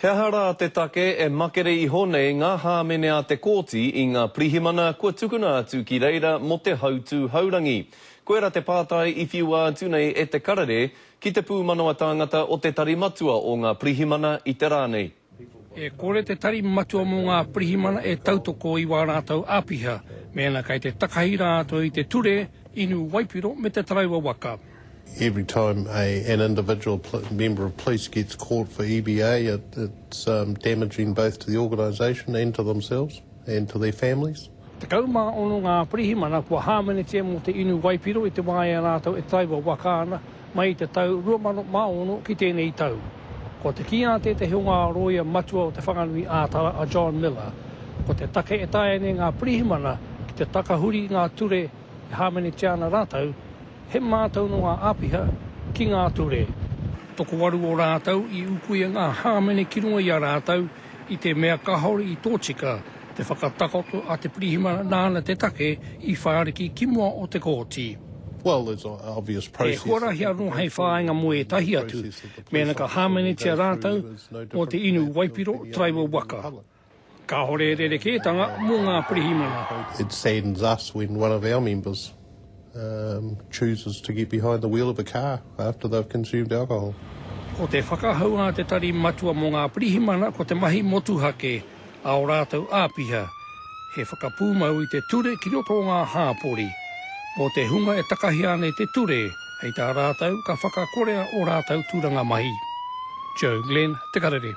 He hara te take e makere I hone ngā hāmene a te kōti I ngā prihimana kua tukuna atu ki reira mo te hautu haurangi. Koera te pātai I whiua atu nei e te karare ki te pūmanoa tāngata o te tarimatua o ngā prihimana I te rānei. E kore te tarimatua mo ngā prihimana e tautoko I wā rātau āpiha, mēna kai te takahi rātau I te ture, inu waipiro me te taraiwa waka. Every time an individual member of police gets caught for EBA, it's damaging both to the organisation and to themselves and to their families. Te kaumā ono ngā prihimana kua hāmenetia mo te inu waipiro I te waia rātau e taraiwa waka ana mai te tau 2020 ki tēnei tau. Ko te kia te hunga roia matua o te whakanui ātara a John Miller, ko te take e taene ngā prihimana ki te takahuri ngā ture e hāmenetia ana rātau, he mātau no ngā āpiha ki ngā ture. Toko waru o rātau I ukuia ngā hāmene ki runga I a rātau I te mea kahori I tōtika, te whakatakoto a te prihimana nāna te take I whāriki ki mua o te kōti. Well, there's an obvious process. E horahi anō hei whāinga mo e tahi atu, mēna ka hāmene tia rātau o te inu waipiro traiwa waka. Ka hore re kētanga mo ngā prihimana. It saddens us when one of our members chooses to get behind the wheel of a car after they've consumed alcohol. Ko te whakahaua te tari matua mo ngā prihimana ko te mahi motuhake a o rātau āpiha. He whakapūmau I te ture ki roto ngā hāpori. Mo te hunga e takahi ane te ture, hei tā rātau ka whakakorea o rātau tūranga mahi. Joe Glenn, Te Karere.